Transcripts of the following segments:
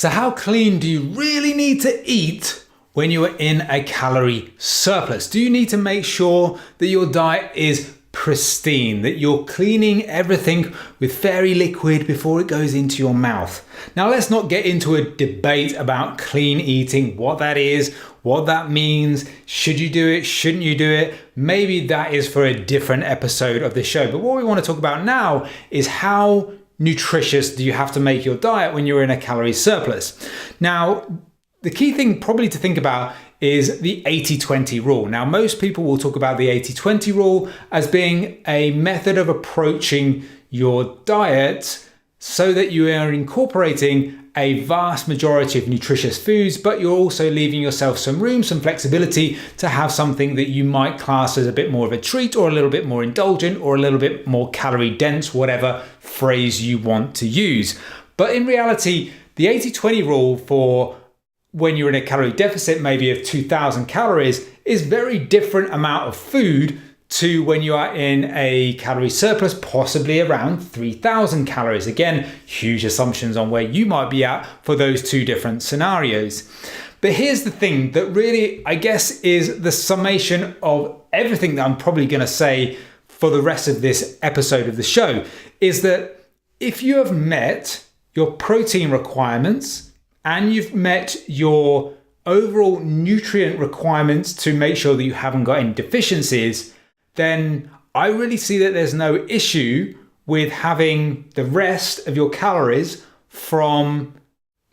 So how clean do you really need to eat when you are in a calorie surplus? Do you need to make sure that your diet is pristine, that you're cleaning everything with fairy liquid before it goes into your mouth? Now, let's not get into a debate about clean eating, what that is, what that means. Should you do it? Shouldn't you do it? Maybe that is for a different episode of the show. But what we want to talk about now is how nutritious do you have to make your diet when you're in a calorie surplus. Now, the key thing probably to think about is the 80-20 rule. Now, most people will talk about the 80-20 rule as being a method of approaching your diet so that you are incorporating a vast majority of nutritious foods, but you're also leaving yourself some room, some flexibility to have something that you might class as a bit more of a treat or a little bit more indulgent or a little bit more calorie dense, whatever phrase you want to use. But in reality, the 80-20 rule for when you're in a calorie deficit, maybe of 2,000 calories, is very different amount of food to when you are in a calorie surplus, possibly around 3,000 calories. Again, huge assumptions on where you might be at for those two different scenarios. But here's the thing that really, I guess, is the summation of everything that I'm probably going to say for the rest of this episode of the show, is that if you have met your protein requirements and you've met your overall nutrient requirements to make sure that you haven't got any deficiencies, then I really see that there's no issue with having the rest of your calories from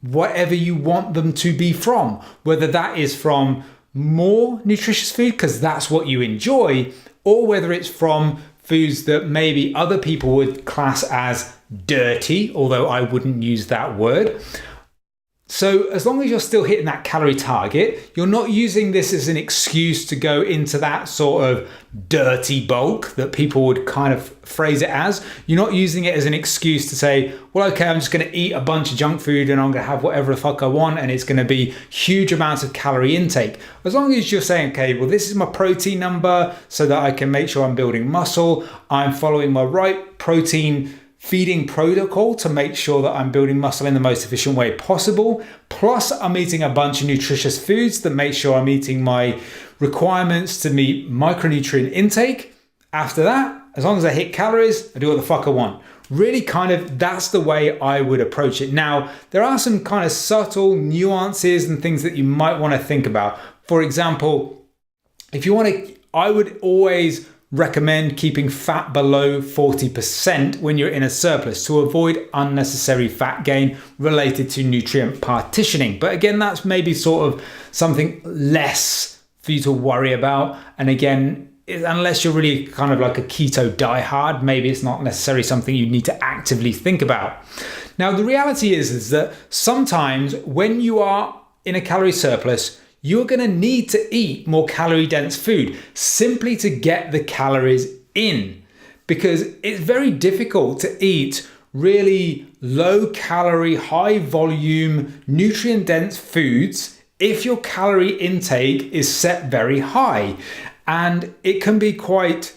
whatever you want them to be from, whether that is from more nutritious food because that's what you enjoy, or whether it's from foods that maybe other people would class as dirty, although I wouldn't use that word. So as long as you're still hitting that calorie target, you're not using this as an excuse to go into that sort of dirty bulk that people would kind of phrase it as. You're not using it as an excuse to say, well, okay, I'm just going to eat a bunch of junk food and I'm going to have whatever the fuck I want and it's going to be huge amounts of calorie intake. As long as you're saying, okay, well, this is my protein number so that I can make sure I'm building muscle. I'm following my right protein feeding protocol to make sure that I'm building muscle in the most efficient way possible. Plus, I'm eating a bunch of nutritious foods that make sure I'm eating my requirements to meet micronutrient intake. After that, as long as I hit calories, I do what the fuck I want. Really kind of, that's the way I would approach it. Now, there are some kind of subtle nuances and things that you might want to think about. For example, if you want to, I would always recommend keeping fat below 40% when you're in a surplus to avoid unnecessary fat gain related to nutrient partitioning. But again, that's maybe sort of something less for you to worry about. And again, unless you're really kind of like a keto diehard, maybe it's not necessarily something you need to actively think about. Now, the reality is that sometimes when you are in a calorie surplus, you're going to need to eat more calorie dense food simply to get the calories in, because it's very difficult to eat really low calorie, high volume, nutrient dense foods if your calorie intake is set very high. And it can be quite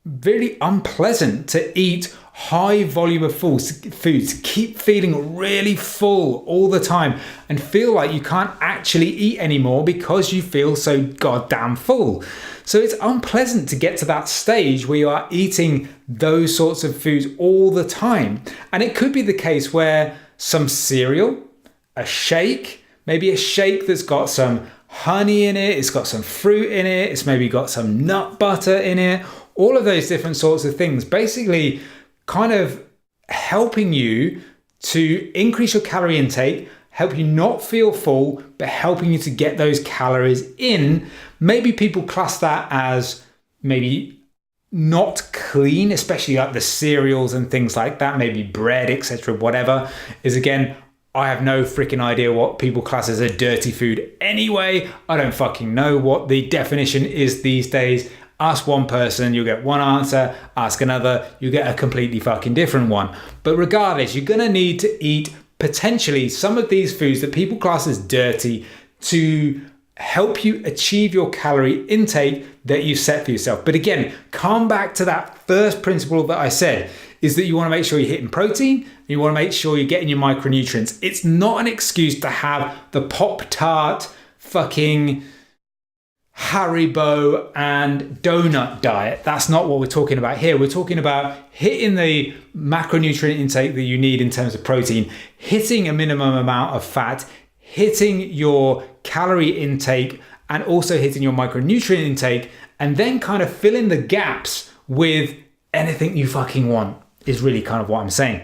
very unpleasant to eat high volume of foods, keep feeling really full all the time and feel like you can't actually eat anymore because you feel so goddamn full. So it's unpleasant to get to that stage where you are eating those sorts of foods all the time. And it could be the case where some cereal, a shake, maybe a shake that's got some honey in it, it's got some fruit in it, it's maybe got some nut butter in it, all of those different sorts of things, basically kind of helping you to increase your calorie intake, help you not feel full, but helping you to get those calories in. Maybe people class that as maybe not clean, especially like the cereals and things like that, maybe bread, etc., whatever. Is again, I have no freaking idea what people class as a dirty food anyway. I don't fucking know what the definition is these days. Ask one person, you'll get one answer. Ask another, you get a completely fucking different one. But regardless, you're going to need to eat potentially some of these foods that people class as dirty to help you achieve your calorie intake that you set for yourself. But again, come back to that first principle that I said. is that you want to make sure you're hitting protein and you want to make sure you're getting your micronutrients. It's not an excuse to have the Pop-Tart, fucking Haribo and donut diet. That's not what we're talking about here. We're talking about hitting the macronutrient intake that you need in terms of protein, hitting a minimum amount of fat, hitting your calorie intake, and also hitting your micronutrient intake, and then kind of filling the gaps with anything you fucking want is really kind of what I'm saying.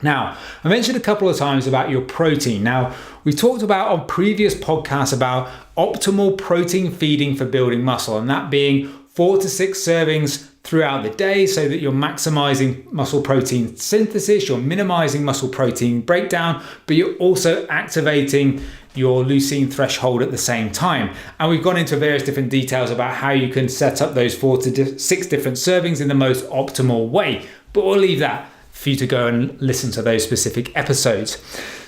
Now, I mentioned a couple of times about your protein. Now, we talked about on previous podcasts about optimal protein feeding for building muscle, and that being 4 to 6 servings throughout the day so that you're maximizing muscle protein synthesis, you're minimizing muscle protein breakdown, but you're also activating your leucine threshold at the same time. And we've gone into various different details about how you can set up those 4 to 6 different servings in the most optimal way, but we'll leave that for you to go and listen to those specific episodes.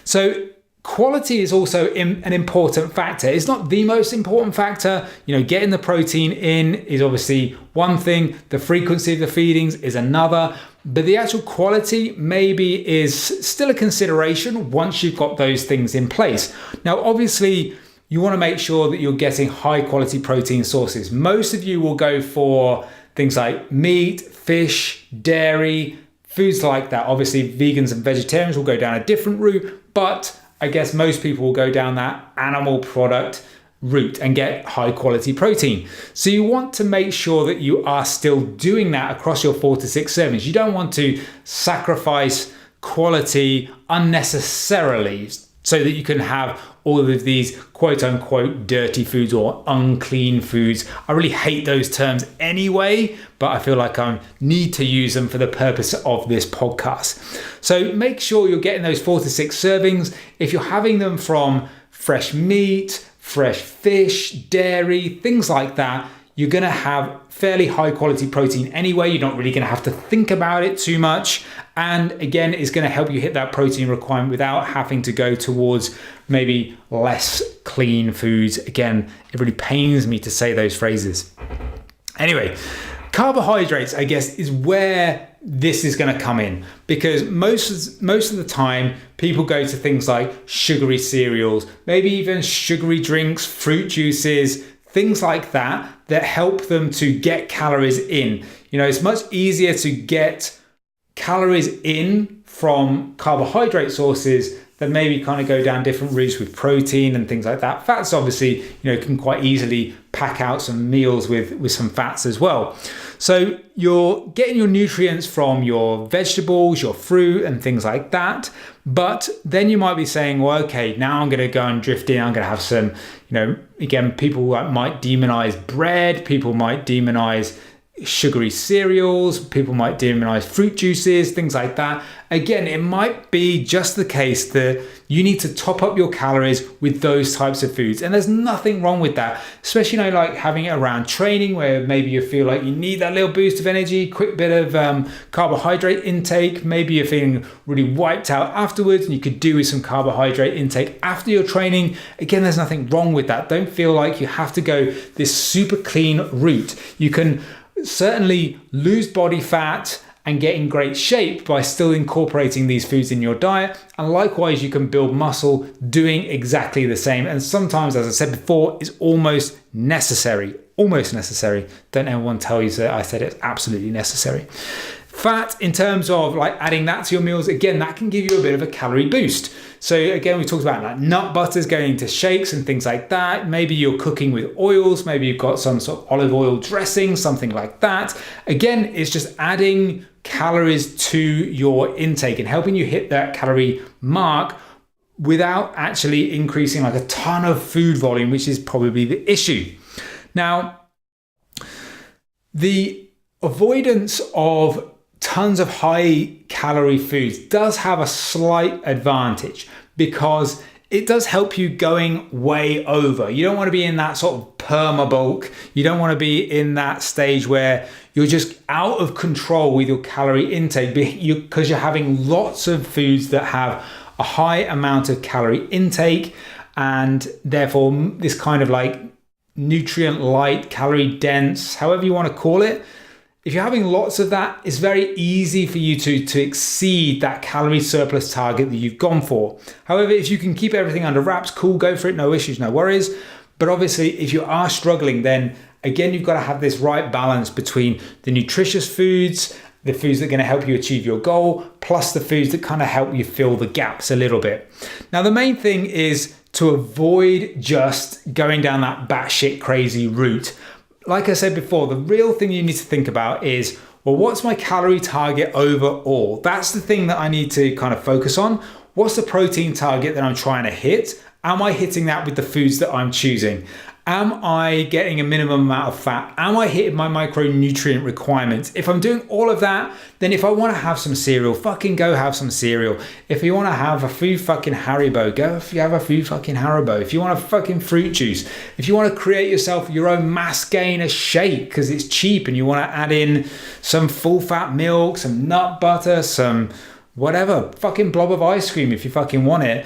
So quality is also an important factor. It's not the most important factor. Getting the protein in is obviously one thing. The frequency of the feedings is another. But the actual quality maybe is still a consideration once you've got those things in place. Now, obviously, you want to make sure that you're getting high quality protein sources. Most of you will go for things like meat, fish, dairy, foods like that. Obviously, vegans and vegetarians will go down a different route, but I guess most people will go down that animal product route and get high quality protein. So you want to make sure that you are still doing that across your 4 to 6 servings. You don't want to sacrifice quality unnecessarily so that you can have all of these quote unquote dirty foods or unclean foods. I really hate those terms anyway, but I feel like I need to use them for the purpose of this podcast. So make sure you're getting those 4 to 6 servings. If you're having them from fresh meat, fresh fish, dairy, things like that, you're going to have fairly high quality protein anyway. You're not really going to have to think about it too much. And again, it's going to help you hit that protein requirement without having to go towards maybe less clean foods. Again, it really pains me to say those phrases. Anyway, carbohydrates, I guess, is where this is going to come in, because most of the time people go to things like sugary cereals, maybe even sugary drinks, fruit juices, things like that help them to get calories in. It's much easier to get calories in from carbohydrate sources than maybe kind of go down different routes with protein and things like that. Fats obviously, can quite easily pack out some meals with some fats as well. So you're getting your nutrients from your vegetables, your fruit and things like that. But then you might be saying, well, okay, now I'm going to go and drift in. I'm going to have some, again, people might demonize bread. People might demonize sugary cereals. People might demonize fruit juices, things like that. Again, it might be just the case that you need to top up your calories with those types of foods. And there's nothing wrong with that, especially, like having it around training where maybe you feel like you need that little boost of energy, quick bit of carbohydrate intake. Maybe you're feeling really wiped out afterwards and you could do with some carbohydrate intake after your training. Again, there's nothing wrong with that. Don't feel like you have to go this super clean route. You can certainly lose body fat and get in great shape by still incorporating these foods in your diet. And likewise, you can build muscle doing exactly the same. And sometimes, as I said before, it's almost necessary. Don't everyone tell you that I said it's absolutely necessary. Fat, in terms of like adding that to your meals, again, that can give you a bit of a calorie boost. So again, we talked about like nut butters going into shakes and things like that. Maybe you're cooking with oils. Maybe you've got some sort of olive oil dressing, something like that. Again, it's just adding calories to your intake and helping you hit that calorie mark without actually increasing like a ton of food volume, which is probably the issue. Now, the avoidance of tons of high calorie foods does have a slight advantage because it does help you going way over. You don't want to be in that sort of perma bulk. You don't want to be in that stage where you're just out of control with your calorie intake because you're having lots of foods that have a high amount of calorie intake, and therefore this kind of like nutrient light, calorie dense, however you want to call it, If you're having lots of that, it's very easy for you to exceed that calorie surplus target that you've gone for. However, if you can keep everything under wraps, cool, go for it, no issues, no worries. But obviously, if you are struggling, then again, you've got to have this right balance between the nutritious foods, the foods that are going to help you achieve your goal, plus the foods that kind of help you fill the gaps a little bit. Now, the main thing is to avoid just going down that batshit crazy route. Like I said before, the real thing you need to think about is, well, what's my calorie target overall? That's the thing that I need to kind of focus on. What's the protein target that I'm trying to hit? Am I hitting that with the foods that I'm choosing? Am I getting a minimum amount of fat? Am I hitting my micronutrient requirements? If I'm doing all of that, then if I want to have some cereal, fucking go have some cereal. If you want to have a food fucking Haribo, go have a food fucking Haribo. If you want a fucking fruit juice, if you want to create yourself your own mass gainer shake because it's cheap and you want to add in some full fat milk, some nut butter, some whatever, fucking blob of ice cream if you fucking want it.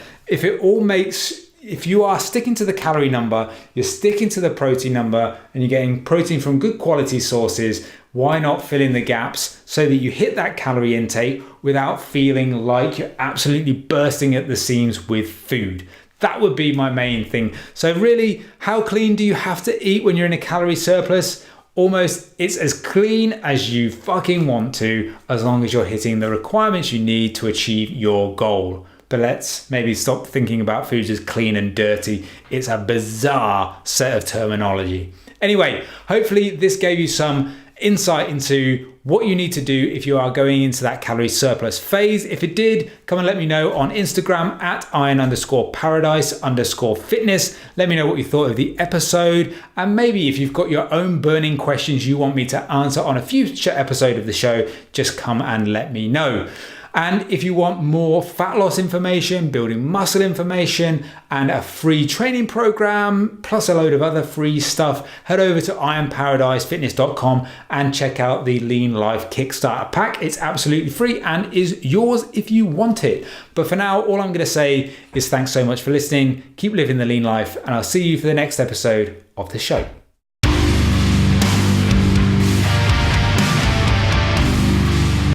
If you are sticking to the calorie number, you're sticking to the protein number, and you're getting protein from good quality sources, why not fill in the gaps so that you hit that calorie intake without feeling like you're absolutely bursting at the seams with food? That would be my main thing. So really, how clean do you have to eat when you're in a calorie surplus? Almost, it's as clean as you fucking want to, as long as you're hitting the requirements you need to achieve your goal. But let's maybe stop thinking about foods as clean and dirty. It's a bizarre set of terminology. Anyway, hopefully this gave you some insight into what you need to do if you are going into that calorie surplus phase. If it did, come and let me know on Instagram at iron_paradise_fitness. Let me know what you thought of the episode. And maybe if you've got your own burning questions you want me to answer on a future episode of the show, just come and let me know. And if you want more fat loss information, building muscle information, and a free training program, plus a load of other free stuff, head over to ironparadisefitness.com and check out the Lean Life Kickstarter pack. It's absolutely free and is yours if you want it. But for now, all I'm going to say is thanks so much for listening. Keep living the lean life, and I'll see you for the next episode of the show.